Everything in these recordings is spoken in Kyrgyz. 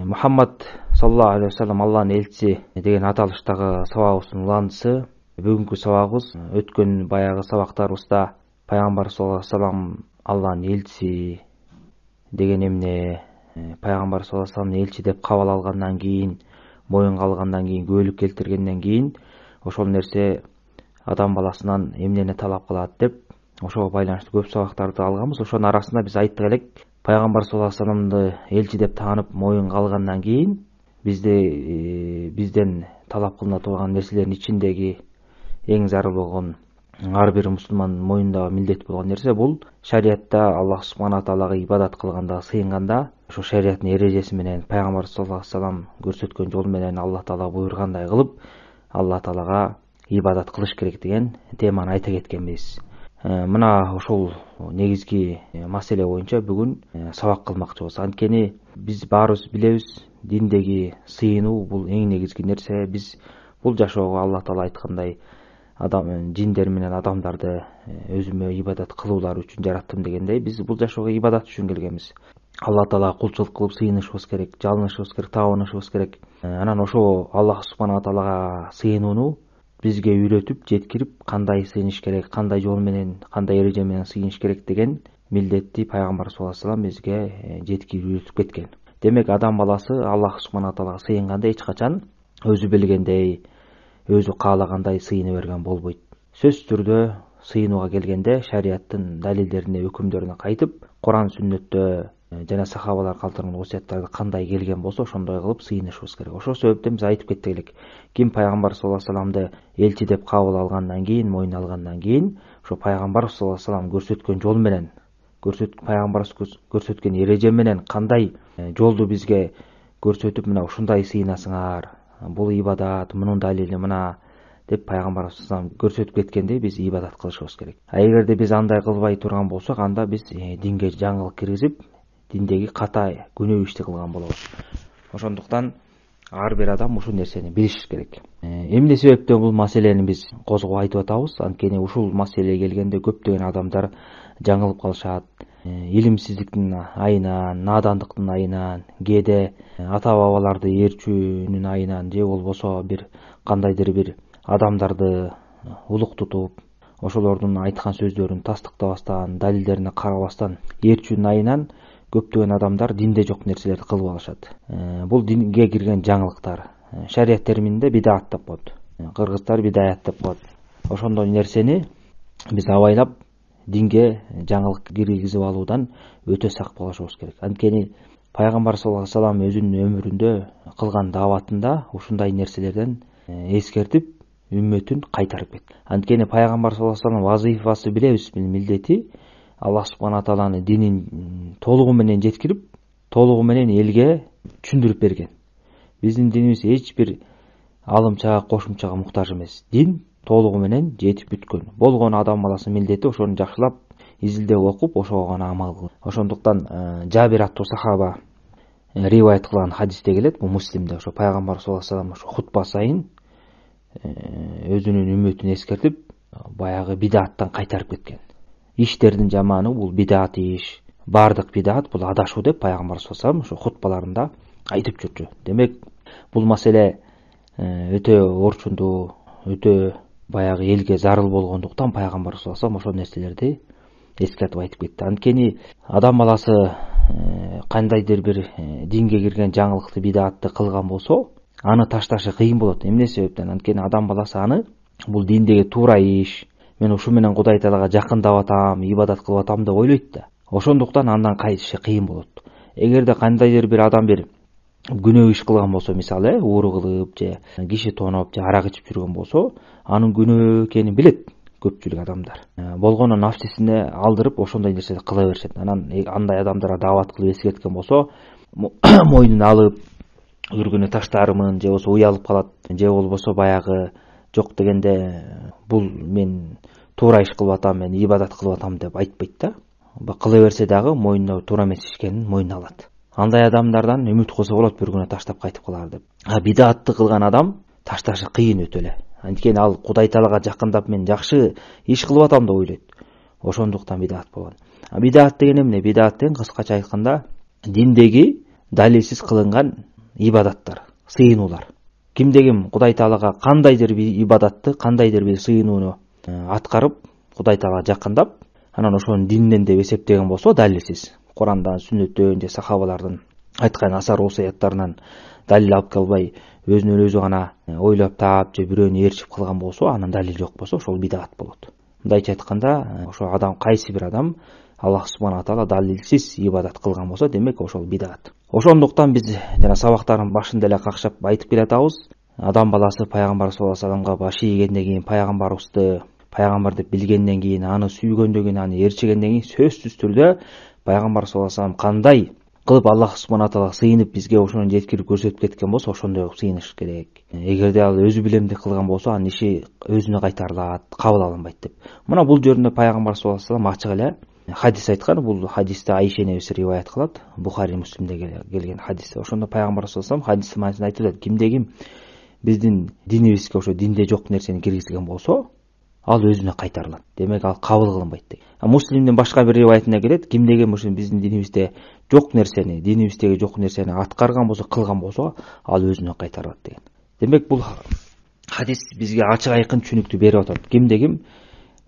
Muhammad sallallahu alейхи вассалам Аллахның элчиси деген аталыштагы сабагыбыздын уландысы. Бүгүнкү сабагыбыз өткөн баягы сабактарыбызда пайгамбар саллаллаху алейхи вассалам Аллахның элчиси деген эмне, пайгамбар саллаллаху алейхи вассаламды элчи деп кабыл алгандан кийин, моюнга алгандан кийин, күбөлүк келтиргенден кийин ошол нерсе адам баласынан эмнени талап кылат деп ошого байланыштуу көп сабактарды алганбыз. Ошонун арасында биз айттык элек, пайгамбар саллаллаху алейхи вассаламды элчи деп таанып моюнга алгандан кийин бизден талап кылына турган нерселердин ичиндеги эң зарыл болгон, ар бир мусулмандын мойнундагы милдет болгон нерсе бул шариатта Аллах субхана таалага ибадат кылганда, сыйынганда ошо шариаттын эрежеси менен, пайгамбар саллаллаху алейхи вассалам көрсөткөн жол менен Аллах таала буйргандай кылып Аллах таалага ибадат кылыш керек деген теманы айта кеткенбиз. Мына ошол негизги маселе боюнча бүгүн сабак кылмакчыбыз. Анткени биз баарыбыз билебиз, диндеги сыйынуу бул эң негизги нерсе. Биз бул жашоого Аллах таала айткандай, жиндер менен адамдарды өзүмө ибадат кылуулар үчүн жараттым дегендей, биз бул жашоого ибадат үчүн келгенбиз. Аллах таалага кулчулук кылып сыйынышыбыз керек, жалынышыбыз керек, табынышыбыз керек. Анан ошо Аллах субхана таалага сыйынууну бизге үйрөтүп, жеткирип, кандай сыйыныш керек, кандай жол менен, кандай эреже менен сыйыныш керек деген милдетти пайгамбар саллаллаху алейхи вассалам бизге жеткирип үйрөтүп кеткен. Демек адам баласы Аллах субхана таалага сыйынганда эч качан өзү билгендей, өзү каалагандай сыйына берген болбойт. Сөзсүз түрдө сыйынууга келгенде шариаттын далилдерине, өкүмдөрүнө кайтып, Куран сүннөттө жана сахабалар калтырган осуяттарды кандай келген болсо ошондой кылып сыйынышыбыз керек. Ошол себептен биз айтып кеттик элек, ким пайгамбар саллаллаху алейхи вассаламды элчи деп кабыл алгандан кийин, мойнуна алгандан кийин, ошо пайгамбар саллаллаху алейхи вассалам көрсөткөн жол менен, пайгамбарыбыз көрсөткөн эреже менен кандай жолду бизге көрсөтүп, мына ушундай сыйынасыңар, бул ибадат, мунун далили мына деп пайгамбар саллаллаху көрсөтүп кеткендей биз ибадат кылышыбыз керек. Эгерде биз андай кылбай турган болсок, анда биз динге жаңылык киргизип, диндеги ката күнөө ишти кылган болобуз. Ошондуктан ар бир адам ушул нерсени билиш керек. Эмне себептен бул маселени биз козгоп айтып атабыз? Анткени ушул маселеге келгенде көптөгөн адамдар жаңылып калышат. Илимсиздиктин айынан, надандыктын айынан, кээде ата бабаларды ээрчүүнүн айынан, же болбосо бир кандайдыр бир адамдарды улук тутуп, ошолордун айткан сөздөрүн тастыктабастан, далилдерине карабастан ээрчүүнүн айынан көптөгөн адамдар динде жок нерселерди кылып алышат. Бул динге кирген жаңылыктар. Шариат термининде бидаат деп коет. Кыргыздар бидаят деп коет. Ошондой нерсени биз абайлап динге жаңылык киргизип алуудан өтө сак болушубуз керек. Анткени пайгамбар саллаллаху алейхи вассалам өзүнүн өмүрүндө кылган дааватында ушундай нерселерден эскертип, үммөтүн кайтарып кетти. Анткени пайгамбар саллаллаху алейхи вассалам вазифасы билебиз, милдети Аллах субхана тааланын динин толугу менен жеткирип, толугу менен элге түшүндүрүп берген. Биздин динибиз эч бир алымчага, кошумчага муктаж эмес. Дин толугу менен жетип бүткөн. Болгон адам баласынын милдети ошону жакшылап изилдеп окуп, ошого гана амал кылуу. Ошондуктан Жабир аттуу сахаба риваят кылган хадисте келет, бул Муслимде, ошо пайгамбар саллаллаху алейхи вассалам ошо хутба сайын өзүнүн үммөтүн эскертип, баягы бидаттан кайтарып кеткен. Иштердин жаманы бул бидаат иш, бардык бидаат бул адашуу деп пайгамбар саллаллаху алейхи вассалам ошо хутбаларында айтып жүрчү. Демек бул маселе өтө орчундуу, өтө баягы элге зарыл болгондуктан пайгамбар саллаллаху алейхи вассалам ошол нерселерди эскертип айтып кетти. Анткени адам баласы кандайдыр бир динге кирген жаңылыкты, бидаатты кылган болсо, аны ташташы кыйын болот. Эмне себептен? Анткени адам баласы аны бул диндеги туура иш, мен ушу менен Кудай Таалага жакындап атам, ибадат кылып атам деп ойлойт да. Ошондуктан андан кайтышы кыйын болот. Эгерде кандайдыр бир адам бир күнөө иш кылган болсо, мисалы, ууру кылып же киши тоноп же арак ичип жүргөн болсо, анын күнөө экенин билет көпчүлүк адамдар. Болгону нафсисине алдырып ошондой нерселерди кыла беришет. Анан андай адамдарга даават кылып эскерткен болсо, мойнуна алып үргүнү таштармын, же болбосо уялып калат, же болбосо баягы жок дегенде бул мен туура иш кылып атам, мен ибадат кылып атам деп айтпайт да. Кыла берсе дагы мойнуна туура эмес ишкенин мойнуна алат. Андай адамдардан үмүт кылса болот, бир күнү таштап кайтып калар деп. Бидаатты кылган адам ташташы кыйын өтө эле. Анткени ал Кудай Таалага жакындап мен жакшы иш кылып атам деп ойлойт. Ошондуктан бидаат болгон. Бидаат деген эмне? Бидаат деген кыскача айтканда диндеги далилсиз кылынган ибадаттар, сыйынуулар. Кимде-ким Кудай Таалага кандайдыр бир ибадатты, кандайдыр бир сыйынууну аткарып, Кудай Таалага жакындап, анан ошону динден деп эсептеген болсо, далилсиз Курандан, сүннөттөн же сахабалардын айткан асар осуяттарынан далил алып келбей, өзүнөн өзү гана ойлоп таап же бирөөнү ээрчип кылган болсо, анан далил жок болсо, ошол бидат болот. Мындайча айтканда, ошо адам, кайсы бир адам Аллах субхана таала далилсиз ибадат кылган болсо, демек ошол бидат. Ошондуктан биз жана сабактардын башында эле какшап айтып келатабыз. Адам баласы пайгамбар саллаллаху алейхи вассаламга баш ийгенден кийин, пайгамбарыбызды пайгамбар деп билгенден кийин, аны сүйгөндөн кийин, аны ээрчигенден кийин сөзсүз түрдө пайгамбар саллаллаху алейхи вассалам кандай кылып Аллах субхана таала сыйынып бизге ошону жеткирип көрсөтүп кеткен болсо, ошондой кылып сыйыныш керек. Эгерде ал өзү билем деп кылган болсо, анын иши өзүнө кайтарылат, кабыл алынбайт деп. Мына бул жөнүндө пайгамбар саллаллаху алейхи вассалам ачык эле хадис айткан. Бул хадисти Айша энебиз риваят кылат, Бухари, Муслимде келген хадис. Ошондо пайгамбар саллаллаху алейхи вассалам хадистин маанисинде айтылат: кимде-ким биздин динибизге ошо динде жок нерсени киргизген болсо, ал өзүнө кайтарылат. Демек ал кабыл кылынбайт дейт. Муслимдин башка бир риваятында келет: кимдеги ошо биздин динибизде жок нерсени, динибиздеги жок нерсени аткарган болсо, кылган болсо, ал өзүнө кайтарылат деген. Демек бул хадис бизге ачык айкын түшүнүктү берип атат. Кимдеги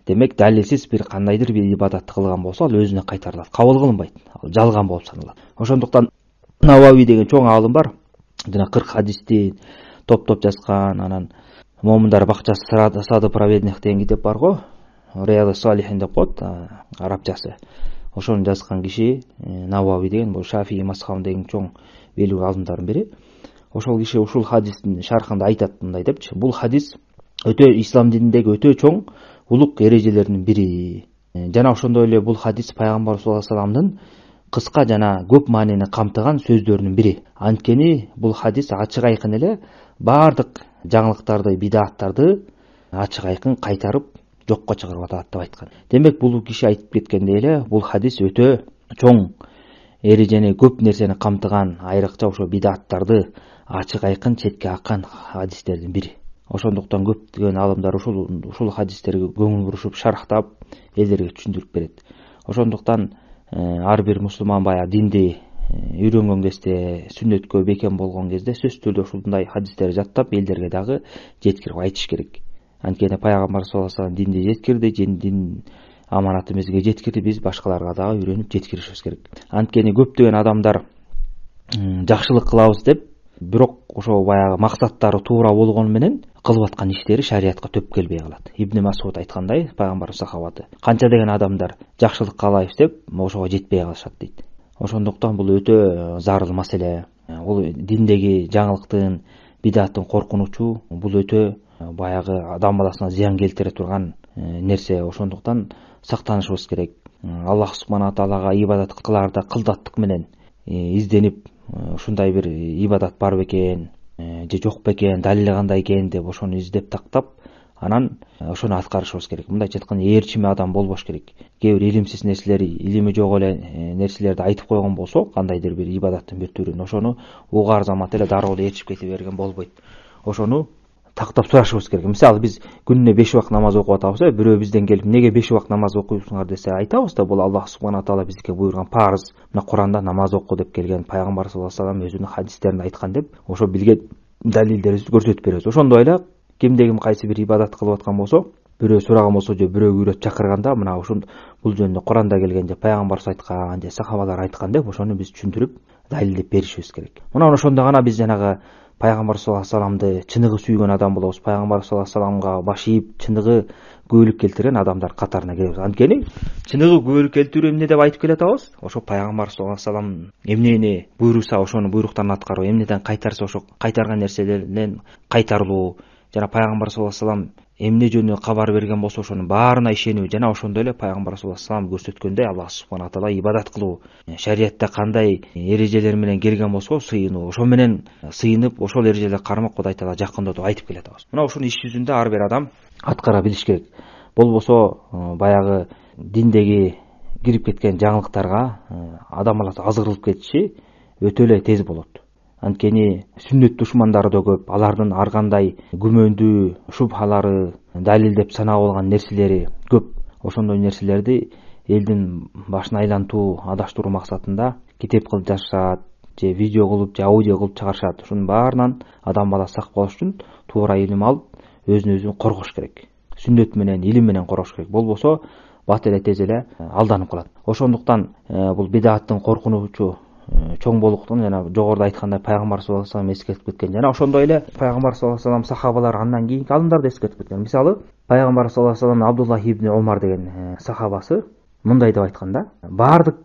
демек далилсиз бир кандайдыр бир ибадатты кылган болсо, ал өзүнө кайтарылат, кабыл кылынбайт. Ал жалган болуп саналат. Ошондуктан Навави деген чоң аалым бар. Жана 40 хадисти топтоп жазган, анан Момундар бакчасы сады праведник деген китеп бар го, Рияды Салихин деп коет, арабчасы. Ошону жазган киши Навави деген, бул Шафии мазхабындагы чоң белгилүү аалымдардын бири. Ошол киши ушул хадистин шархында айтат мындай депчи: бул хадис өтө ислам дининдеги өтө чоң улук эрежелердин бири. Жана ошондой эле бул хадис пайгамбар саллаллаху алейхи вассаламдын кыска жана көп маанини камтыган сөздөрүнүн бири. Анткени бул хадис ачык айкын эле бардык жаңылыктарды, бидаттарды ачык айкын кайтарып жокко чыгарып атат деп айткан. Демек бул киши айтып кеткендей эле, бул хадис өтө чоң эрежени, көп нерсени камтыган, айрыкча ошо бидаттарды ачык айкын четке аккан хадистердин бири. Ошондуктан көптөгөн аалымдар ушул хадистерге көңүл бурушуп, шархтап, элдерге түшүндүрүп берет. Ошондуктан ар бир мусулман баягы динди үйрөнгөн кезде, сүннөткө бекем болгон кезде сөзсүз түрдө ушундай хадистерди жаттап, элдерге дагы жеткирип айтыш керек. Анткени пайгамбар саллаллаху алейхи вассалам динди жеткирди, дин аманаты бизге жеткирди, биз башкаларга дагы үйрөнүп жеткиришибиз керек. Анткени көптөгөн адамдар жакшылык кылабыз деп, бирок ошо баягы максаттары туура болгону менен кылып аткан иштери шариатка төп келбей калат. Ибн Масуд айткандай, пайгамбар сахабаты, канча деген адамдар жакшылык каалайбыз деп, ошого жетпей калышат дейт. Ошондуктан бул өтө зарыл маселе. Бул диндеги жаңылыктын, бидаттын коркунучу, бул өтө баягы адам баласына зыян келтире турган нерсе. Ошондуктан сактанышыбыз керек. Аллах субхана таалага ибадат кылаарда кылдаттык менен изденип, ушундай бир ибадат бар бекен же жок бекен, далили кандай экен деп ошону издеп тактап, анан ошону аткарышыбыз керек. Мындайча айтканда, ээрчиме адам болбош керек. Кээ бир илимсиз нерселер, илими жок эле нерселерди айтып койгон болсо, кандайдыр бир ибадаттын бир түрүн, ошону угаар замат эле дароо эле ээрчип кете берген болбойт. Ошону тактап сурашыбыз керек. Мисалы, биз күнүнө 5 убакыт намаз окуп атабыз, бирөө бизден келип, неге 5 убакыт намаз окуйсуңар десе, айтабыз да, бул Аллах субхана таала бизге буйруган парыз. Мына Куранда намаз оку деп келген, пайгамбар саллаллаху алейхи вассалам өзүнүн хадистеринде айткан деп, ошо билген далилдерибизди көрсөтүп беребиз. Ошондой эле кимдеги кайсы бир ибадат кылып аткан болсо, бирөө сураган болсо же бирөө үйрөтүп чакырганда, мына ушул бул жөнүндө Куранда келген же пайгамбарыбыз айткан же сахабалар айткан деп, ошону биз түшүндүрүп, далилдеп беришибиз керек. Мына ошондо гана биз жанагы пайгамбар саллаллаху алейхи вассаламды чыныгы сүйгөн адам болобуз. Пайгамбар саллаллаху алейхи вассаламга баш ийип, чыныгы күбөлүк келтирген адамдар катарына киребиз. Анткени чыныгы күбөлүк келтирүү эмне деп айтып келатабыз? Ошо пайгамбар саллаллаху алейхи вассалам эмнени буйруса, ошону буйруктарын аткаруу, эмнеден кайтарса, ошо кайтарган нерселерден кайтарылуу, жана пайгамбар саллаллаху алейхи вассалам эмне жөнүндө кабар берген болсо, ошонун баарына ишенүү, жана ошондой эле пайгамбар саллаллаху алейхи вассалам көрсөткөндөй Аллах субхана таала ибадат кылуу, шариатта кандай эрежелер менен келген болсо, сыйынуу, ошо менен сыйынып, ошол эрежелерге кармап Кудай таала жакындоодо айтып келатабыз. Мына ушуну иш жүзүндө ар бир адам аткара билиш керек. Болбосо баягы диндеги кирип кеткен жаңылыктарга адам баласы азгырылып кетиши өтө эле тез болот. Анткени сүннөт душмандары да көп, алардын ар кандай күмөндүү шубхалары, далилдеп санап алган нерселери көп. Ошондой нерселерди элдин башын айлантуу, адаштыруу максатында китеп кылып жазышат, же видео кылып же аудио кылып чыгарышат. Ушунун баарынан адам баласы сак болуш үчүн туура илим алып өзүн өзү коргош керек. Сүннөт менен, илим менен коргош керек. Болбосо бат эле тез эле алданып калат. Ошондуктан бул бидаттын коркунучу чоң болуктун жана жогоруда айткандай пайгамбар саллаллаху алейхи вассалам эскертип кеткен. Жана ошондой эле пайгамбар саллаллаху алейхи вассалам сахабалар андан кийинки алдымдар да эскертип кеткен. Мисалы, пайгамбар саллаллаху алейхи вассалам Абдуллах ибн Омар деген сахабасы мындай деп айткан да: баардык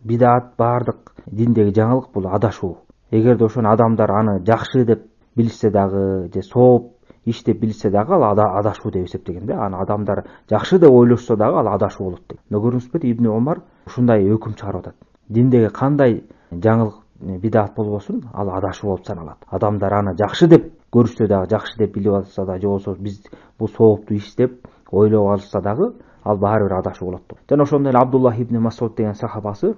бидат, баардык диндеги жаңылык бул адашуу. Эгерде ошону адамдар аны жакшы деп билишсе дагы же сооп иш деп билишсе дагы ал адашуу деп эсептеген да. Аны адамдар жакшы деп ойлошсо дагы ал адашуу болот дейт. Көрүңүзбү, Ибн Омар ушундай өкүм чыгарып атат. Диндеги кандай жаңылык бидат болбосун, ал адашуу болуп саналат. Адамдар аны жакшы деп көрүшсө дагы, жакшы деп билип алса да, же болбосо биз бул сооптуу иш деп ойлоп алышса дагы, ал баары бир адашуу болот. Жана ошондой эле Абдуллах ибн Масуд деген сахабасы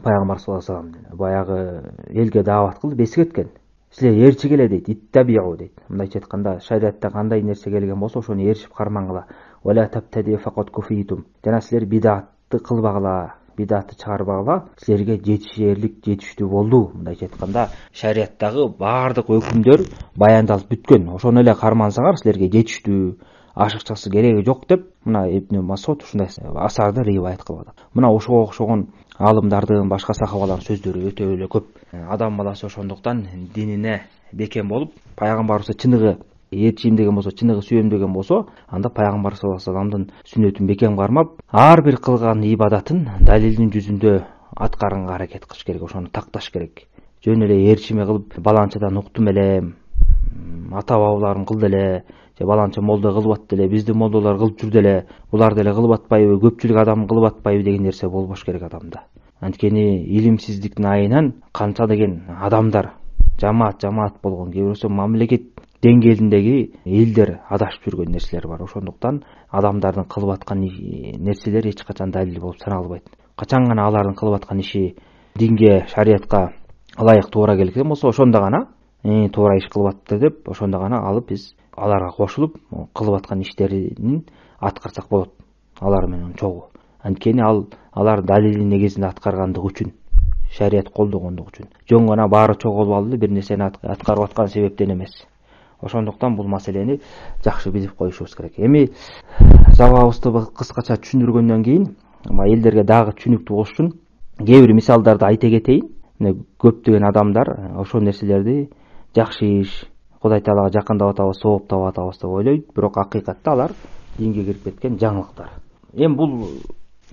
пайгамбар саллаллаху алейхи вассалам баягы элге даават кылып эскерткен. Силер ээрчи келе дейт, иттабиу дейт. Мындайча айтканда, шариатта кандай нерсе келген болсо ошону ээрчип кармангыла. Вала таптади фақат куфитум. Жана силер бидатты кылбагыла, бидатты чыгарбагыла, силерге жетишерлик, жетиштүү болду. Мындайча айтканда, шариаттагы баардык өкүмдөр баяндалып бүткөн. Ошону эле кармансаңар, силерге жетиштүү, ашыкчасы кереги жок деп мына Ибн Масуд ушундай асарды риваят кылып атат. Мына ошого окшогон алымдардын, башка сахабалардын сөздөрү өтө эле көп. Адам баласы ошондуктан динине бекем болуп, пайгамбарыбыз чыныгы ээрчийим деген болсо, чыныгы сүйөм деген болсо, анда пайгамбар саллаллаху алейхи вассаламдын сүннөтүн бекем кармап, ар бир кылган ибадатын далилдин жүзүндө аткарганга аракет кылыш керек, ошону такташ керек. Жөн эле ээрчиме кылып, баланчадан уктум эле, ата бабаларым кылды эле, же баланча молда кылып атты эле, биздин молдолор кылып жүрдү эле, булар деле кылып атпайбы, көпчүлүк адам кылып атпайбы деген нерсе болбош керек адамда. Анткени илимсиздиктин айынан канча деген адамдар, жамаат болгон, же болбосо мамлекет деңгээлиндеги элдер адашып жүргөн нерселер бар. Ошондуктан адамдардын кылып аткан нерселери эч качан далил болуп саналбайт. Качан гана алардын кылып аткан иши динге, шариатка ылайык туура келген болсо, ошондо гана туура иш кылып атты деп, ошондо гана алып биз аларга кошулуп кылып аткан иштерин аткарсак болот, алар менен чогуу. Анткени алар далилин негизинде аткаргандыгы үчүн, шариат колдогондугу үчүн. Жөн гана баары чогулуп алып бир нерсени аткарып аткан себептен эмес. Ошондуктан бул маселени жакшы билип коюшубуз керек. Эми жабабыбызды кыскача түшүндүргөндөн кийин, элдерге дагы түшүнүктүү болуш үчүн кээ бир мисалдарды айта кетейин. Көптөгөн адамдар ошол нерселерди жакшы иш, Кудай Таалага жакындап атабыз, сооп таап атабыз деп ойлойт, бирок акыйкатта алар динге кирип кеткен жаңылыктар. Эми бул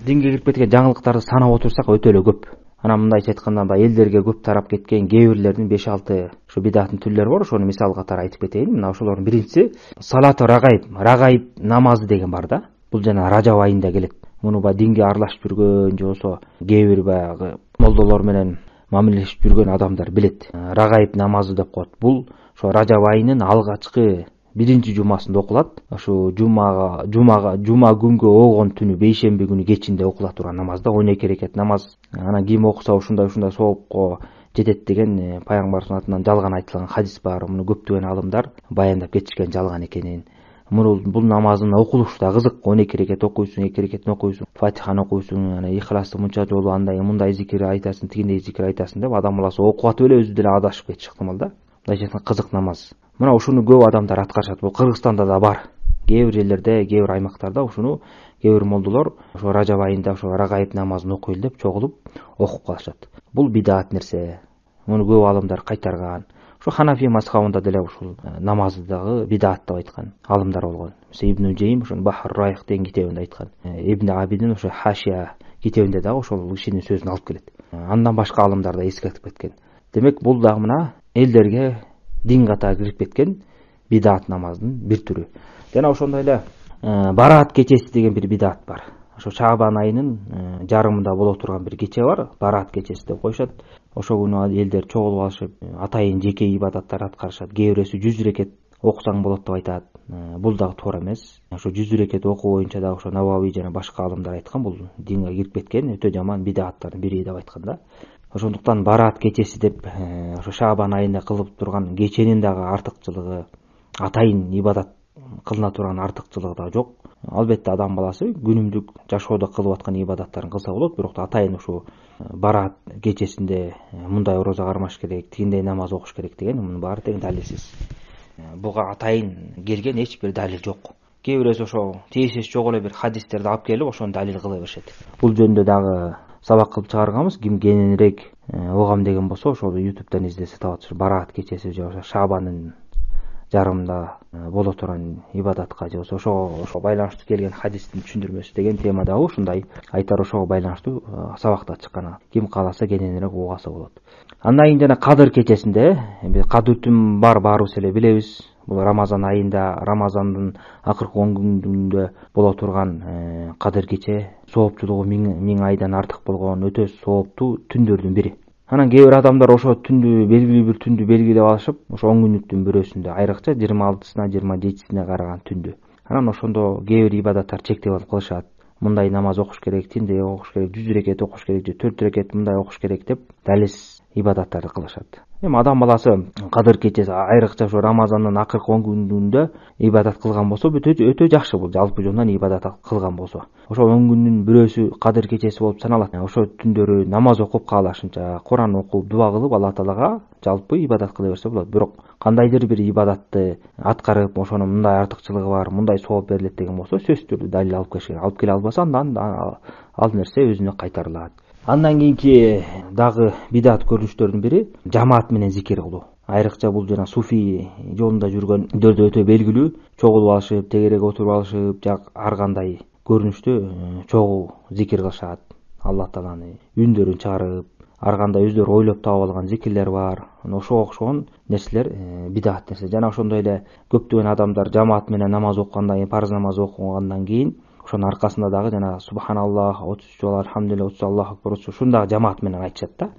динге кирип кеткен жаңылыктарды санап отурсак өтө эле көп. Анан мындайча айтканда, элдерге көп тарап кеткен кээ бирлердин 5-6 ушу бидаттын түрлөрү бар, ошону мисал катары айтып кетейин. Мына ошолордун биринчиси салату рагаиб намазы деген бар да. Бул жана Ражаб айында келет. Муну динге аралашып жүргөн, же болсо кээ бир баягы молдолор менен мамилешип жүргөн адамдар билет. Рагаиб намазы деп коет. Бул ошо Ражаб айынын алгачкы биринчи жумасында окулат. Ошо жума күнгө огон түнү, бейшемби күнү кечинде окула турган намазда 12 рекет намаз. Анан ким окуса ушундай соопко жетет деген пайгамбардын атынан жалган айтылган хадис бар. Муну көптөгөн алымдар баяндап кетишкен жалган экенин. Бул намаздын окулушу да кызык. 12 рекет окуйсуң, 2 рекетин окуйсуң, Фатиханы окуйсуң, анан Ихласты мынча жолу андай мындай зикир айтасың, тигиндей зикир айтасың деп адам баласы окуп атып эле өзү деле адашып кетиш ыктымал да. Мындайча айтканда кызык намаз. Мына ушуну көп адамдар аткарышат. Бул Кыргызстанда да бар. Кээ бир жерлерде, кээ бир аймактарда ушуну кээ бир молдолор ошо Ражаб айында ошо рагаиб намазын окуйлу деп чогулуп окуп калышат. Бул бидат нерсе. Муну көп алымдар кайтарган. Ошо Ханафи мазхабында деле ушул намазды дагы бидат деп айткан алымдар болгон. Мисалы Ибн Жейм ошо Бахр Райх деген китебинде айткан. Ибн Абидин ошо Хашия китебинде дагы ошол кишинин сөзүн алып келет. Андан башка алымдар да эскертип кеткен. Демек бул дагы мына элдерге дин катары кирип кеткен бидат намаздын бир түрү. Жана ошондой эле Бараат кечеси деген бир бидат бар. Ошо Шаабан айынын жарымында боло турган бир кече бар, Бараат кечеси деп коюшат. Ошол күнү элдер чогулуп алышып, атайын жеке ибадаттар аткарышат. Кээ бирөөсү 100 рекет окусаң болот деп айтат. Бул дагы туура эмес. Ошо 100 рекет окуу боюнча дагы ошо Навави жана башка алымдар айткан, бул динге кирип кеткен өтө жаман бидаттардын бири деп айткан да. Ошондуктан Бараат кечеси деп ошо Шаабан айында кылып турган кеченин дагы артыкчылыгы, атайын ибадат кылына турган артыкчылыгы да жок. Албетте адам баласы күнүмдүк жашоодо кылып аткан ибадаттарын кылса болот, бирок атайын ушу бараат кечесинде мындай орозо кармаш керек, тигиндей намаз окуш керек деген мунун баары тең далилсиз. Буга атайын келген эч бир далил жок. Кээ бирөөсү ошо тиешеси жок эле бир хадистерди алып келип ошону далил кыла беришет. Бул жөнүндө дагы сабак кылып чыгарганбыз. Ким кененирээк угам деген болсо ошол YouTube'дан издесе табат. Бараат кечеси же Шабанын жарымда боло турган ибадатка же болсо ошого байланыштуу келген хадистин түшүндүрмөсү деген темадагы ушундай айтар ошого байланыштуу сабакта чыккан. Ким кааласа кененирээк угаса болот. Андан кийин жана Кадыр кечесинде Кадыр түн бар, баарыбыз эле билебиз. Бул Рамазан айында, Рамазандын акыркы 10 күнүндө боло турган Кадыр кече сооптчулугу 1000 айдан артык болгон өтө сооптуу түндөрдүн бири. Анан кээ бир адамдар ошо түндү белгилүү бир түндү белгилеп алышып, ошо 10 күнлүктүн бирөөсүндө, айрыкча 26-сына, 27-сине караган түндү. Анан ошондо кээ бир ибадаттар чектеп алып кылышат. Мындай намаз окуш керек, тиндей окуш керек, 100 рекет окуш керек же 4 рекет мындай окуш керек деп далилсиз ибадаттарды кылышат. Эми адам баласы Кадыр кечеси айрыкча ошо Рамазандын акыркы 10 күнүндө ибадат кылган болсо өтө жакшы. Бул жалпы жонунан ибадат кылган болсо. Ошол 10 күндүн бирөөсү Кадыр кечеси болуп саналат. Ошо түндөрү намаз окуп, каалашынча Куран окуп, дуа кылып, Алла Таалага жалпы ибадат кыла берсе болот. Бирок кандайдыр бир ибадатты аткарып, ошонун мындай артыкчылыгы бар, мындай сооп берилет деген болсо, сөзсүз түрдө далил алып келиш керек. Алып келе албаса, андан ал нерсе өзүнө кайтарылат. Андан кийинки дагы бидат көрүнүштөрдүн бири жамаат менен зикир кылуу. Айрыкча бул жана суфий жолунда жүргөндөрдө өтө белгилүү. Чогулуп алышып, тегерек отуруп алышып, ар кандай көрүнүштө чогуу зикир кылышат. Алла Тааланы үндөрүн чыгарып, ар кандай өздөрү ойлоп таап алган зикирлер бар. Ошого окшогон нерселер бидат нерсе. Жана ошондой эле көптөгөн адамдар жамаат менен намаз окугандан кийин, парз намаз окугандан кийин ошонун аркасында дагы жана субханаллах 33 жолу, алхамдулилlah 30 Аллаху акбар, ушуну дагы жамаат менен айтышат да.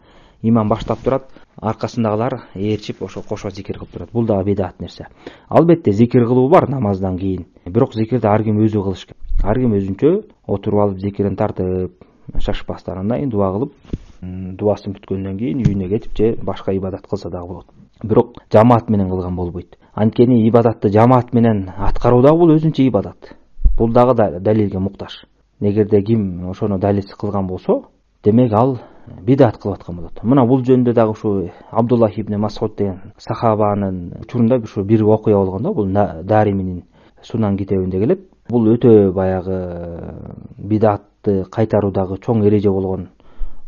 Имам баштап турат, аркасындагылар ээрчип ошо кошо зикир кылып турат. Бул дагы бидат нерсе. Албетте зикир кылуу бар намаздан кийин. Бирок зикирди ар ким өзү кылыш керек. Ар ким өзүнчө отуруп алып зикирин тартып, шашпастан андан кийин дуа кылып, дубасын бүткөндөн кийин үйүнө кетип же башка ибадат кылса дагы болот. Бирок жамаат менен кылган болбойт. Анткени ибадатты жамаат менен аткаруу дагы бул өзүнчө ибадат. Бул дагы далилге муктаж. Эгерде ким ошону далилсиз кылган болсо, демек ал бидат кылып аткан болот. Мына бул жөнүндө дагы ушу Абдуллах ибн Мас'уд деген сахабанын учурунда бир окуя болгон да. Бул Дариминин Сунан китебинде келет. Бул өтө баягы бидатты кайтаруудагы чоң эреже болгон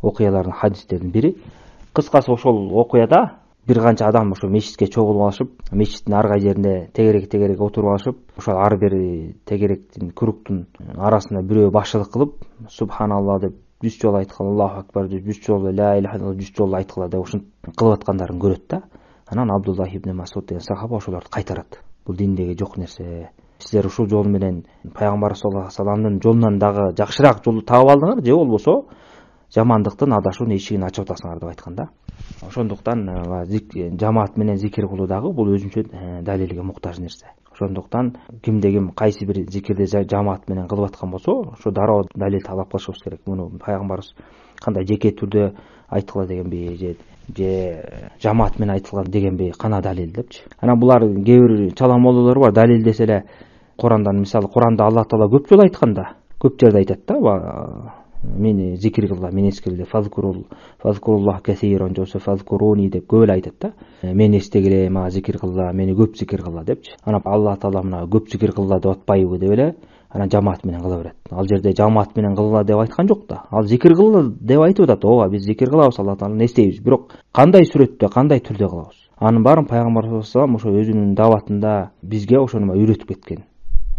окуялардын, хадистердин бири. Кыскасы ошол окуяда бир канча адам ошо мечитке чогулуп алышып, мечиттин ар кай жеринде тегерек отуруп алышып, ошол ар бир тегеректин кругтун арасында бирөө башчылык кылып, субханалла деп 100 жолу айткыла, Аллаху акбар деп 100 жолу, ла иляха илlallah 100 жолу айткыла деп ушинтип кылып аткандарын көрөт да. Анан Абдуллах ибн Мас'уд деген сахаба ошолорду кайтарат. Бул диндеги жок нерсе. Силер ушул жол менен пайгамбар саллаллаху алейхи вассаламдын жолунан дагы жакшыраак жолду таап алдыңар, же болбосо жамандыктын, адашуунун эшигин ачып атасыңар деп айткан да. Ошондуктан жамаат менен зикир кылуу дагы бул өзүнчө далилге муктаж нерсе. Ошондуктан кимде ким кайсы бир зикирди жамаат менен кылып аткан болсо, ошо дароо далил талап кылышыбыз керек. Муну пайгамбарыбыз кандай жеке түрдө айткыла дегенби, же жамаат менен айтылган дегенби, кана далил депчи. Анан булар кээ бир чала моллолор бар, далил десе эле Курандан, мисалы Куранда Алла Таала көп жолу айтканда, көп жерде айтат да, мени зикир кылгыла, мени эскергиле, фазкуруллах касирон жолсо фазкуруни деп көп эле айтат да. Мени эстегиле, мага зикир кылгыла, мени көп зикир кылгыла депчи. Анан Алла Таала мына көп зикир кылгыла деп атпайбы деп эле анан жамаат менен кыла берет. Ал жерде жамаат менен кылгыла деп айткан жок да. Ал зикир кылгыла деп айтып атат. Ооба, биз зикир кылабыз, Алла Тааланы эстейбиз. Бирок кандай сүрөттө, кандай түрдө кылабыз? Анын баарын пайгамбар саллаллаху алейхи вассалам ошо өзүнүн даватында бизге ошону үйрөтүп кеткен.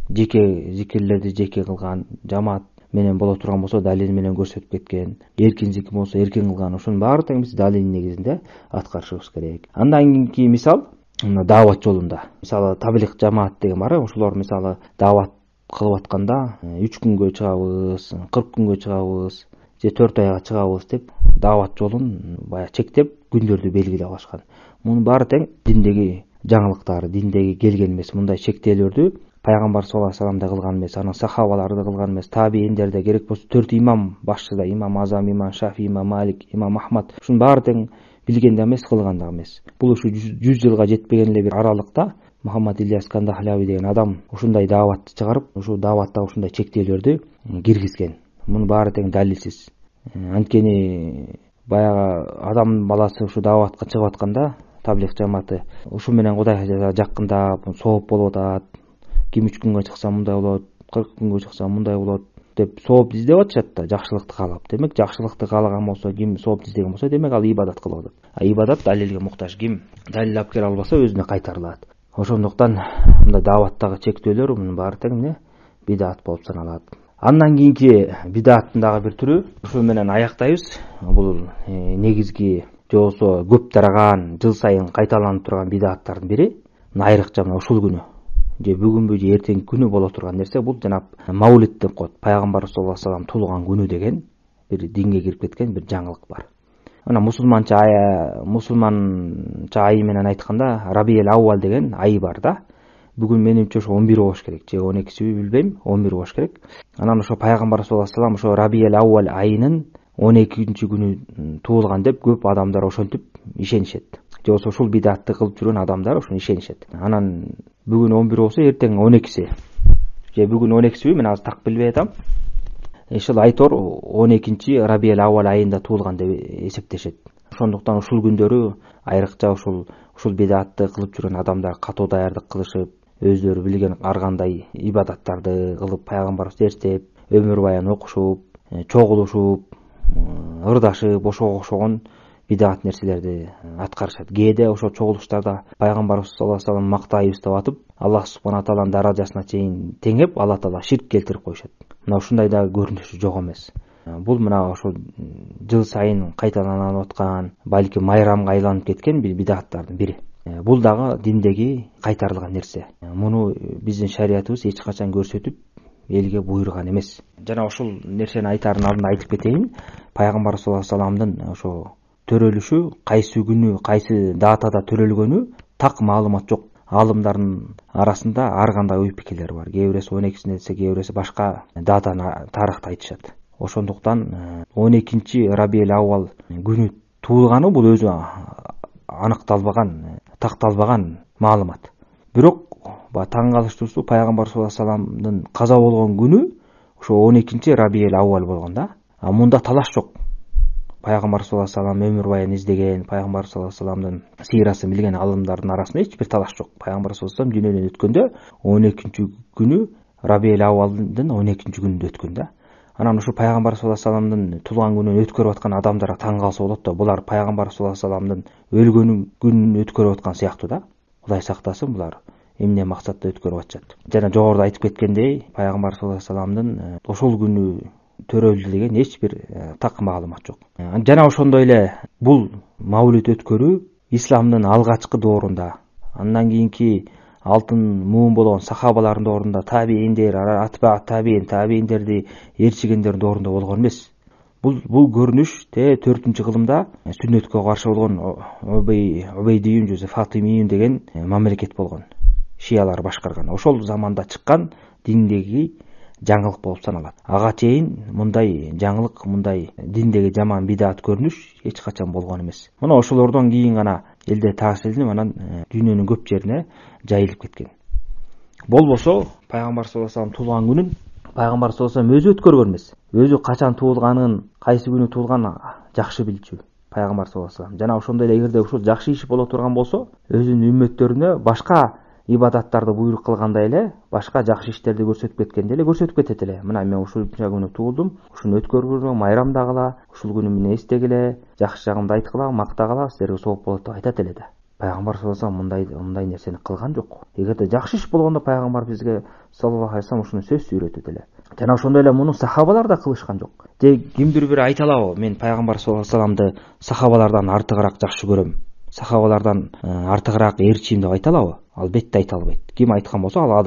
Жеке зикирлерди жеке кылган, жамаат менен боло турган болсо далил менен көрсөтүп кеткен, эркин зикир болсо эркин кылган. Ошонун баары тең биз далил негизинде аткарышыбыз керек. Андан кийинки мисал даават жолунда. Мисалы таблих жамаат деген бар, ошолор мисалы даават кылып атканда 3 күнгө чыгабыз, 40 күнгө чыгабыз, же 4 айга чыгабыз деп даават жолун баягы чектеп күндөрдү белгилеп алышкан. Мунун баары тең диндеги жаңылыктар, диндеги келген эмес. Мындай чектээлөрдү пайгамбар саллаллаху алейхи вассалам да кылган эмес, анан сахабалар да кылган эмес, табииндер да, керек болсо 4 имам башчыда, имам Азам, имам Шафи, имам Малик, имам Ахмад, ушунун баары тең билген да эмес, кылган да эмес. Бул ушу 100 жылга жетпеген эле бир аралыкта Мухаммад Ильяс Кандахляви деген адам ушундай дааватты чыгарып, ушу дааватта ушундай чектээлөрдү киргизген. Мунун баары тең далилсиз. Анткени баягы адам баласы ушу дааватка чыгып атканда таблих жамааты ушу менен Кудайга жакындап сооп болуп атат. 23 күнгө чыкса мындай болот, 40 күнгө чыкса мындай болот деп сооп издеп атышат да, жакшылыкты каалап. Демек жакшылыкты каалаган болсо, ким сооп издеген болсо, демек ал ибадат кылып атат. Ибадат далилге муктаж. Ким далил алып келе албаса өзүнө кайтарылат. Ошондуктан мындай дааваттагы чектөөлөр мунун баары тең бидат болуп саналат. Андан кийинки бидаттын дагы бир түрү, ушул менен аяктайбыз. Бул негизги же болсо көп тараган, жыл сайын кайталанып турган бидаттардын бири. Айрыкча ушул күнү же бүгүнбү же эртеңки күнү боло турган нерсе бул жанап Маулид деп коет. Пайгамбар саллаллаху алейхи вассалам туулган күнү деген бир динге кирип кеткен бир жаңылык бар. Ана мусулманча айы менен айтканда Рабиел Ауал деген ай бар да. Бүгүн менимче ошо 11 болуш керек, же 12сиби билбейм, 11 болуш керек. Анан ошо пайгамбар саллаллаху алейхи вассалам ошо Рабиел Ауал айынын 12-күнү туулган деп көп адамдар ошентип ишенишет. Же болсо ушул бидатты кылып жүргөн адамдар ошону ишенишет. Анан бүгүн 11 болсо эртең 12си. Же бүгүн 12сиби мен азыр так билбей атам. Ошол айтор 12-чи Рабиел Ауал айында туулган деп эсептешет. Ошондуктан ушул күндөрү айрыкча ушул бидатты кылып жүргөн адамдар катуу даярдык кылышып, өздөрү билген ар кандай ибадаттарды кылып, пайгамбарыбызды эстеп, өмүр баян окушуп, чогулушуп, ырдашып, ошого окшогон бидат нерселерди аткарышат. Кээде ошо чогулуштарда пайгамбарыбыз саллаллаху алейхи вассалам мактайбыз деп атып, Аллах субхана тааланын даражасына чейин теңеп, Алла таала ширк келтирип коюшат. Мына ушундай да көрүнүшү жок эмес. Бул мына ошо жыл сайын кайталанып аткан, балки майрамга айланып кеткен бидаттардын бири. Бул дагы диндеги кайтарылган нерсе. Муну биздин шариятыбыз эч качан көрсөтүп, элге буйруган эмес. Жана ушул нерсени айтаардын алдында айтып кетейин. Пайгамбар саллаллаху алейхи вассаламдын ошо төрөлүшү кайсы күнү, кайсы датада төрөлгөнү так маалымат жок. Алымдардын арасында ар кандай ой пикирлер бар. Кээ биреси 12-сине десе, кээ биреси башка датаны тарыхта айтышат. Ошондуктан 12-чи Рабиел Ауал күнү туулганы бул өзү аныкталбаган, такталбаган маалымат. Бирок таң калыштуусу пайгамбар саллаллаху алейхи вассаламдын каза болгон күнү ошо 12-чи Рабиел Ауал болгон да. Мунда талаш жок. Пайгамбар саллаллаху алейхи вассалам өмүр баян издеген, пайгамбар саллаллаху алейхи вассаламдын сыйрасын билген алымдардын арасында эч бир талаш жок. Пайгамбар саллаллаху алейхи вассалам дүйнөдөн өткөндө 12-чи күнү Рабиел Ауалдын 12-чи күнүндө өткөн да. Анан ушу пайгамбар саллаллаху алейхи вассаламдын туулган күнүн өткөрүп аткан адамдарга таң калса болот да. Булар пайгамбар саллаллаху алейхи вассаламдын өлгөн күнүн өткөрүп аткан сыяктуу да. Кудай сактасын, булар эмне максатта өткөрүп атышат. Жана жогоруда айтып кеткендей, пайгамбар саллаллаху алейхи вассаламдын ошол күнү төрөлдү деген эч бир так маалымат жок. Жана ошондой эле бул Маулид өткөрүү исламдын алгачкы доорунда, андан кийинки алтын муун болгон сахабалардын доорунда, табииндер, атба табииндерди ээрчигендердин доорунда болгон эмес. Бул көрүнүш 4-кылымда сүннөткө каршы болгон Убейдиюн же Фатимиюн деген мамлекет болгон. Шиялар башкарган. Ошол заманда чыккан диндеги жаңылык болуп саналат. Ага чейин мындай жаңылык, мындай диндеги жаман бидат көрүнүш эч качан болгон эмес. Мына ошолордон кийин гана элде таасирленип, анан дүйнөнүн көп жерине жайылып кеткен. Болбосо пайгамбар саллаллаху алейхи вассалам туулган күнүн пайгамбар саллаллаху алейхи вассалам өзү өткөргөн эмес. Өзү качан туулганын, кайсы күнү туулганын жакшы билчү пайгамбар саллаллаху алейхи вассалам. Жана ошондой эле эгерде ушул жакшы иш боло турган болсо, өзүнүн үммөттөрүнө башка ибадаттарды буйрук кылгандай эле, башка жакшы иштерди көрсөтүп кеткенде эле көрсөтүп кетет эле. Мына мен ушул күнү туулдум, ушуну өткөргүлө, майрамдагыла, ушул күнү мени эстегиле, жакшы жагымды айткыла, мактагыла, силерге сооп болот деп айтат эле да. Пайгамбар саллаллаху алейхи вассалам мындай нерсени кылган жок. Эгерде жакшы иш болгондо пайгамбар бизге саллаллаху алейхи вассалам ушуну сөзсүз үйрөтөт эле. Жана ошондой эле муну сахабалар да кылышкан жок. Же кимдир бир айта алабы, мен пайгамбар саллаллаху алейхи вассаламды сахабалардан артыгыраак жакшы көрөм, сахабалардан артыгыраак ээрчийм деп айта алабы? Албетте айта албайт. Ким айткан болсо ал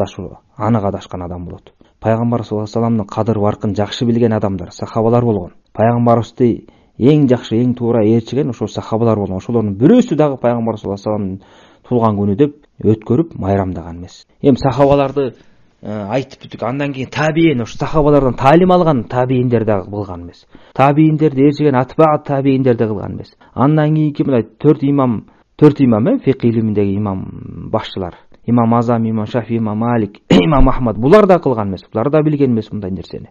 аныг адашкан адам болот. Пайгамбар саллаллаху алейхи вассаламдын кадыр баркын жакшы билген адамдар сахабалар болгон. Пайгамбарыбызды эң жакшы, эң туура ээрчиген ошол сахабалар болгон. Ошолордун бирөөсү дагы пайгамбар саллаллаху алейхи вассаламдын туулган күнү деп өткөрүп майрамдаган эмес. Эми сахабаларды айтып бүттүк. Андан кийин табиин, ош сахабалардан таалим алган табииндер да кылган эмес. Табииндерди ээрчиген атба табииндер да кылган эмес. Андан кийинки мына 4 имам фикх илиминдеги имам башчылар. Имам Азам, имам Шафи, имам Малик, имам Ахмад булар да кылган эмес. Булар да билген эмес мындай нерсени.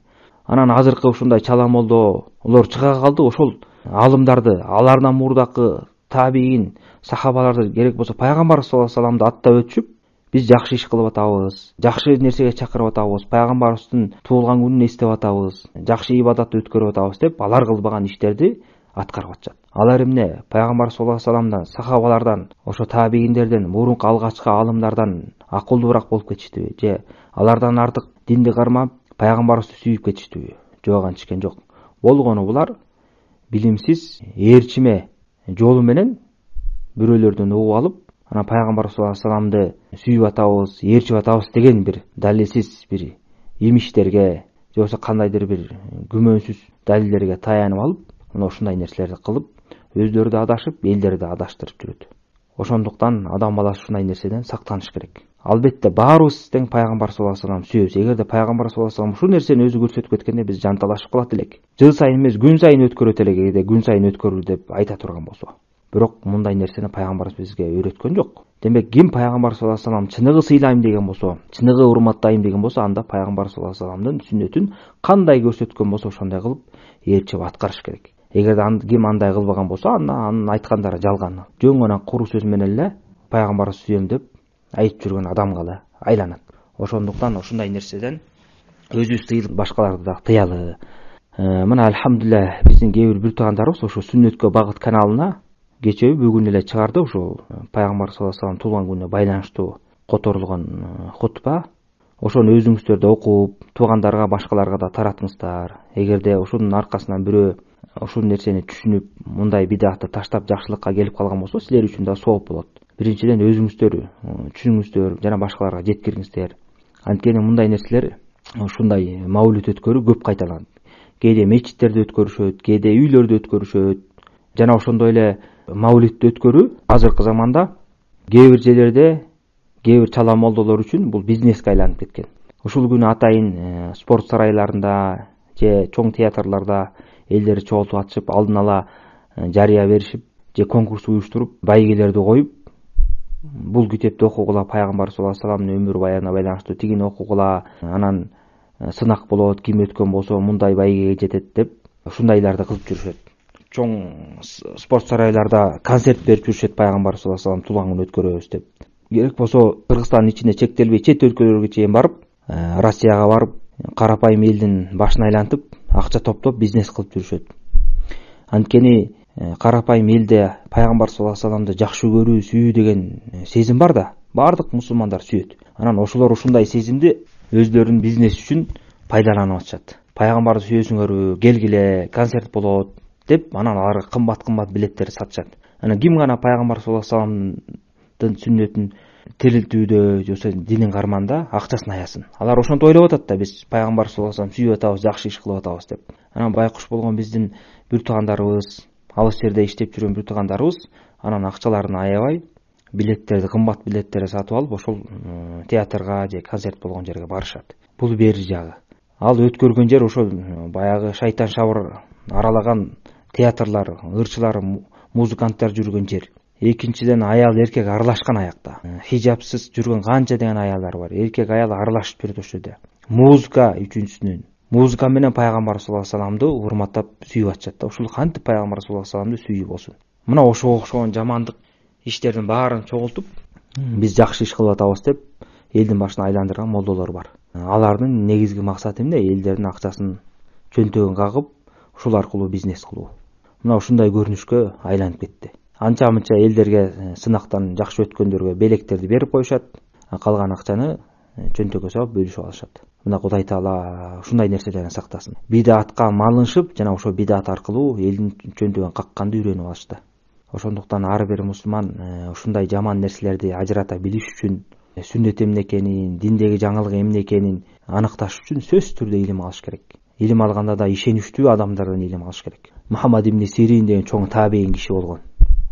Анан азыркы ушундай чала молдолор чыга калды. Ошол алымдарды, алардан мурдакы табиин сахабаларды керек болсо пайгамбар саллаллаху алейхи вассаламды аттап өтүшүп, биз жакшы иш кылып атабыз, жакшы нерсеге чакырып атабыз, пайгамбарыбыздын туулган күнүн эстеп атабыз, жакшы ибадат өткөрүп атабыз деп алар кылбаган иштерди аткарып атышат. Алар эмне пайгамбар саллаллаху алейхи вассаламдан, сахабалардан, ошо табииндерден, мурунку алгачкы алымдардан акылдуураак болуп кетиштиби, же алардан артык динди кармап пайгамбарыбызды сүйүп кетиштиби? Жок, антишкен жок. Болгону булар билимсиз ээрчиме жолу менен бирөөлөрдөн угуп алып, анан пайгамбар саллаллаху алейхи вассаламды сүйүп атабыз, ээрчип атабыз деген бир далилсиз бир имиштерге, же болбосо кандайдыр бир күмөнсүз далилдерге таянып алып, мына ушундай нерселерди кылып, өздөрү да адашып, элдерди да адаштырып жүрөт. Ошондуктан адам баласы ушундай нерседен сактаныш керек. Албетте баарыбыз тең пайгамбар саллаллаху алейхи вассаламды сүйөбүз. Эгерде пайгамбар саллаллаху алейхи вассалам ушул нерсени өзү көрсөтүп кеткенде биз жанталашып калат элек. Жыл сайын эмес, күн сайын өткөрөт элек, эгерде күн сайын өткөрүлү деп айта турган болсо. Бирок мындай нерсени пайгамбарыбыз бизге үйрөткөн жок. Демек, ким пайгамбар саллаллаху алейхи вассалам чыныгы сыйлайм деген болсо, чыныгы урматтайм деген болсо, анда пайгамбар саллаллаху алейхи вассаламдын сүннөтүн кандай көрсөткөн болсо, ошондой кылып ээрчип аткарыш керек. Эгерде ким андай кылбаган болсо, анын айткандары жалган. Жөн гана куру сөз менен эле пайгамбарыбызды сүйөм деп айтып жүргөн адамга эле айланат. Ошондуктан ушундай нерседен өзүбүз тыйылып, башкаларды да тыялы. Мына альхамдулилlah биздин кээ бир туугандарыбыз ошо Сүннөткө багыт каналына кечээ бүгүн эле чыгарды. Ошо пайгамбар саллаллаху алейхи вассалам туулган күнүнө байланыштуу которулган хутба. Ошону өзүңүздөр да окуп, туугандарга, башкаларга да таратыңыздар. Эгерде ошонун аркасынан бирөө ушул нерсени түшүнүп, мындай бидатты таштап жакшылыкка келип калган болсо, силер үчүн да сооп болот. Биринчиден өзүңүздөр түшүнүңүздөр, жана башкаларга жеткириңиздер. Анткени мындай нерселер, ушундай маулид өткөрүү көп кайталанат. Кээде мечиттерде өткөрүшөт, кээде үйлөрдө өткөрүшөт. Жана ошондой эле маулидти өткөрүү азыркы заманда кээ бир жерлерде, кээ бир чала молдолор үчүн бул бизнеске айланып кеткен. Ушул күнү атайын спорт сарайларында же чоң театрларда элдерди чогултуп атышып, алдын ала жарыя беришип, же конкурс уюштуруп, байгелерди коюп, бул китепти окугула, пайгамбар саллаллаху алейхи вассаламдын өмүр баянына байланыштуу тигини окугула, анан сынак болот, ким өткөн болсо мындай байгеге жетет деп ушундайларды кылып жүрүшөт. Чоң спорт сарайларда концерт берип жүрүшөт, пайгамбар саллаллаху алейхи вассалам туулган күн өткөрөбүз деп. Керек болсо Кыргызстандын ичинде чектелбей чет өлкөлөргө чейин барып, Россияга барып, карапайым элдин башын айлантып, акча топтоп бизнес кылып жүрүшөт. Анткени карапайым элде пайгамбар саллаллаху алейхи вассаламды жакшы көрүү, сүйүү деген сезим бар да, бардык мусулмандар сүйөт. Анан ошолор ушундай сезимди өздөрүнүн бизнес үчүн пайдаланып атышат. Пайгамбарды сүйөсүңөрбү, келгиле, концерт болот деп, анан аларга кымбат билеттер сатышат. Анан ким гана пайгамбар саллаллаху алейхи вассаламдын сүннөтүн тирилтүүдө, же болбосо динин карманда акчасын аясын. Алар ошентип ойлоп атат да, биз пайгамбар саллаллаху алейхи вассаламды сүйүп атабыз, жакшы иш кылып атабыз деп. Анан байкуш болгон биздин бир туугандарыбыз, алыс жерде иштеп жүргөн бир туугандарыбыз анан акчаларын аябай билеттерди, кымбат билеттерди сатып алып, ошол театрга же концерт болгон жерге барышат. Бул бир жагы. Ал өткөргөн жер ошол баягы шайтан шабыр аралаган театрлар, ырчылар, музыканттар жүргөн жер. Экинчиден, аял эркек аралашкан аякта. Хижапсыз жүргөн канча деген аялдар бар. Эркек аял аралашып жүрөт ошол жерде. Музыка үчүнчүсүнөн. Музыка менен пайгамбар саллаллаху алейхи вассаламды урматтап сүйүп атышат да. Ушул кантип пайгамбар саллаллаху алейхи вассаламды сүйүү болсун. Мына ошого окшогон жамандык иштердин баарын чогултуп, биз жакшы иш кылып атабыз деп элдин башына айландырган молдолор бар. Алардын негизги максаты эмне? Элдердин акчасын чөнтөгүн кагып, ушул аркылуу бизнес кылуу. Мына ушундай көрүнүшкө айланып кетти. Анча-мынча элдерге сынактан жакшы өткөндөргө белектерди берип коюшат, калган акчаны чөнтөгкө салып бөлүшүп алышат. Мына Кудай Таала ушундай нерселерден сактасын. Бидатка малынышып, жана ошо бидат аркылуу элдин чөнтөгүн какканды үйрөнүп алышты. Ошондуктан ар бир мусулман ушундай жаман нерселерди ажырата билиш үчүн, сүннөт эмне экенин, диндеги жаңылык эмне экенин аныкташ үчүн сөзсүз түрдө илим алыш керек. Илим алганда да ишеничтүү адамдардан илим алыш керек. Мухаммад ибн Сирин деген чоң табиин киши болгон.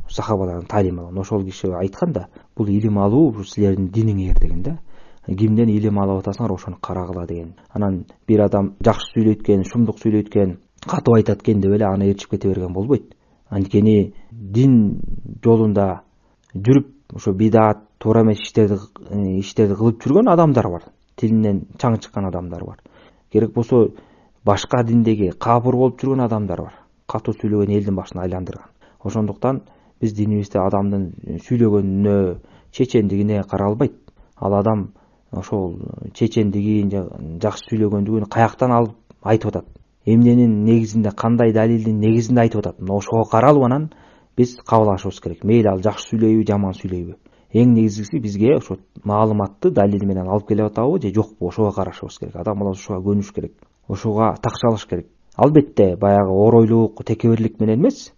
Сахабалардан талим алган. Ошол киши айткан да, бул илим алуу силердин диниңер деген да. Кимден илим алып атасыңар, ошону карагыла деген. Анан бир адам жакшы сүйлөйткөн, шумдук сүйлөйткөн, катып айтат экен деп эле аны ээрчип кете берген болбойт. Анткени дин жолунда жүрүп, ошо бидат, туура эмес иштерди кылып жүргөн адамдар бар. Тилинен чаң чыккан адамдар бар. Керек болсо башка диндеги капыр болуп жүргөн адамдар бар. Катуу сүйлөгөн элдин башын айландырган. Ошондуктан биз динибизде адамдын сүйлөгөнүнө, чечендигине каралбайт. Ал адам ошол чечендигин, жакшы сүйлөгөндүгүн каяктан алып айтып атат, эмненин негизинде, кандай далилдин негизинде айтып атат. Ошого каралып анан биз кабыл алышыбыз керек. Мейли ал жакшы сүйлөйбү, жаман сүйлөйбү. Эң негизгиси бизге ошо маалыматты далил менен алып келип атабы же жокпу, ошого карашыбыз керек. Адам баласы ошого көнүш керек. Ошого такшалыш керек. Албетте баягы оройлук, текебирлик менен эмес,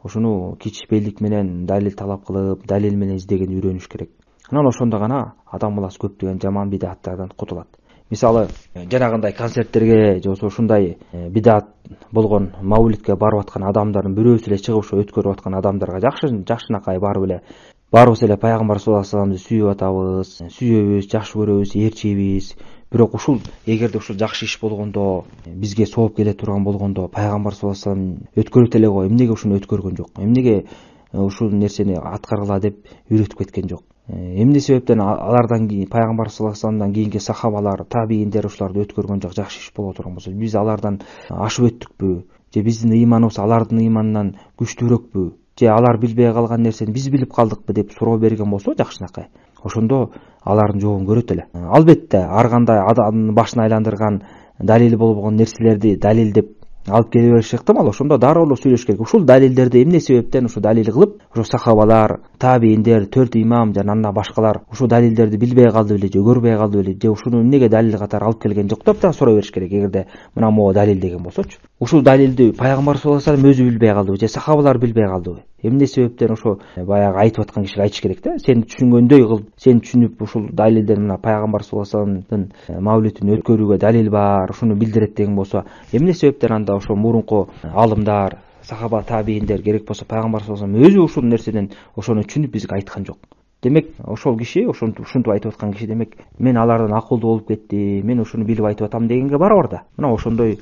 ошону кичипелдик менен далил талап кылып, далил менен издеген үйрөнүш керек. Анан ошондо гана адам баласы көптөгөн жаман бидаттардан кутулат. Мисалы, жанагындай концерттерге же ушундай бидат болгон маулитке барып аткан адамдардын бирөөсү эле чыгып ошо өткөрүп аткан адамдарга жакшынакай барыбыз эле пайгамбар саллаллаху алейхи вассаламды сүйүп атабыз, сүйөбүз, жакшы көрөбүз, ээрчийбиз. Бирок эгерде ушул жакшы иш болгондо, бизге сооп келе турган болгондо пайгамбар саллаллаху алейхи вассалам өткөрүп эле кой, эмнеге ушуну өткөргөн жок? Эмнеге ушул нерсени аткаргыла деп үйрөтүп кеткен жок? Эмне себептен алардан кийин пайгамбар саллаллаху алейхи вассаламдан кийинки сахабалар, табииндер ушуларды өткөргөн жок? Жакшы иш боло турган болсо, биз алардан ашып өттүкпү? Же биздин ыйманыбыз алардын ыйманынан күчтүүрөкпү? Же алар билбей калган нерсени биз билип калдыкпы деп суроо берген болсо жакшынакай, ошондо алардын жообун көрөт эле. Албетте ар кандай адамдын башын айландырган далили болгон нерселерди далил деп алып келе бериш ыктымал. Ошондо дароо эле сүйлөш керек. Ушул далилдерди эмне себептен ушу далил кылып, ошо сахабалар, табииндер, 4 имам жана андан башкалар ушул далилдерди билбей калды беле же көрбөй калды беле же ушуну эмнеге далил катары алып келген жок деп суроо бериш керек. Эгерде мына могу далил деген болсочу, ушул далилди пайгамбар саллаллаху алейхи вассалам өзү билбей калдыбы же сахабалар билбей калдыбы? Эмне себептен ошо баягы айтып аткан кишиге айтыш керек да. Сен түшүнгөндөй кылып, сен түшүнүп ушул далилден мына пайгамбар саллаллаху алейхи вассаламдын маулитин өткөрүүгө далил бар, ушуну билдирет деген болсо, эмне себептен анда ошо мурунку алымдар, сахаба, табииндер, керек болсо пайгамбар саллаллаху алейхи вассалам өзү ушул нерседен ошону түшүнүп бизге айткан жок? Демек, ошол киши, ушинтип айтып аткан киши, демек, мен алардан акылдуу болуп кеттим, мен ушуну билип айтып атам дегенге барабар да. Мына ошондой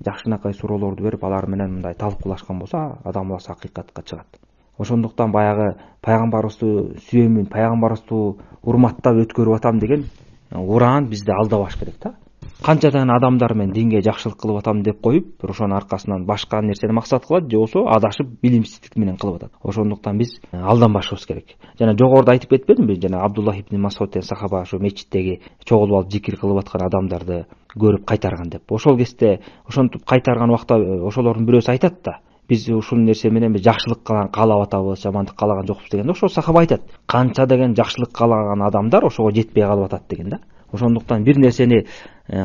жакшынакай суроолорду берип, алар менен мындай талкуулашкан болсо, адам баласы акыйкатка чыгат. Ошондуктан баягы пайгамбарыбызды сүйөмүн, пайгамбарыбызды урматтап өткөрүп атам деген ураан бизди алдабаш керек да. Канчадан адамдар мен динге жакшылык кылып атам деп коюп, ошонун аркасынан башка нерсени максат кылат же болбосо адашып билимсиздик менен кылып атат. Ошондуктан биз алданбашыбыз керек. Жана жогоруда айтып кетпедимби? Жана Абдуллах ибн Масуд деген сахаба ошо мечиттеги чогулуп алып зикир кылып аткан адамдарды көрүп кайтарган деп. Ошол кезде ошентип кайтарган убакта ошолордун бирөөсү айтат да, биз ушул нерсе менен биз жакшылык каалап атабыз, жамандык каалаган жокпуз дегенде, ошол сахаба айтат, канча деген жакшылык каалаган адамдар ошого жетпей калып атат деген да. Ошондуктан бир нерсени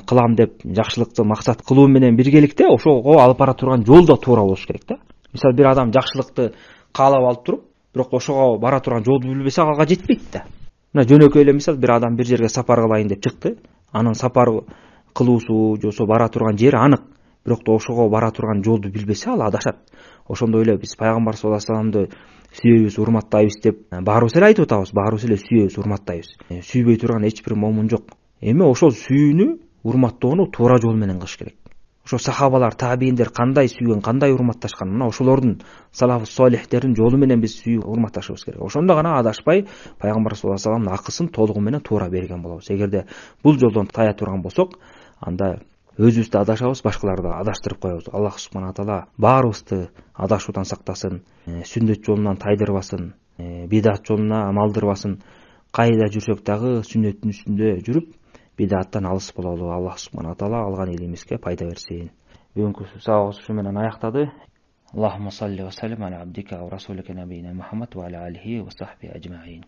кылам деп жакшылыкты максат кылуу менен биргеликте ошого алып бара турган жол да туура болуш керек да. Мисалы, бир адам жакшылыкты каалап алып туруп, бирок ошого бара турган жолду билбесе, ага жетпейт да. Мына жөнөкөй эле мисал, бир адам бир жерге сапар кылайын деп чыкты, анын сапар кылуусу же болбосо бара турган жери анык, бирок да ошого бара турган жолду билбесе, ал адашат. Ошондой эле биз пайгамбар саллаллаху алейхи вассаламды сүйөбүз, урматтайбыз деп баарыбыз эле айтып атабыз, баарыбыз эле сүйөбүз, урматтайбыз. Сүйбөй турган эч бир момун жок. Эми ошол сүйүүнү, урматтоону туура жол менен кылыш керек. Ошо сахабалар, табииндер кандай сүйгөн, кандай урматташкан, мына ошолордун салафус солихтердин жолу менен биз сүйүп урматташыбыз керек. Ошондо гана адашпай пайгамбар саллаллаху алейхи вассаламдын акысын толугу менен туура берген болобуз. Эгерде бул жолдон тая турган болсок, анда өзүбүз да адашабыз, башкаларды да адаштырып коебуз. Аллах субхана таала баарыбызды адашуудан сактасын, сүннөт жолунан тайдырбасын, бидат жолуна малдырбасын. Кайда жүрсөк дагы сүннөттүн үстүндө жүрүп, бидаттан алыс бололу. Аллах субхана таала алган илимибизге пайда берсин. Бүгүнкү сабагыбыз ушу менен аяктады. Аллахумма салли ва саллим аля абдика ва расулика набийина Мухаммад ва аля алихи ва сахби ажмаин.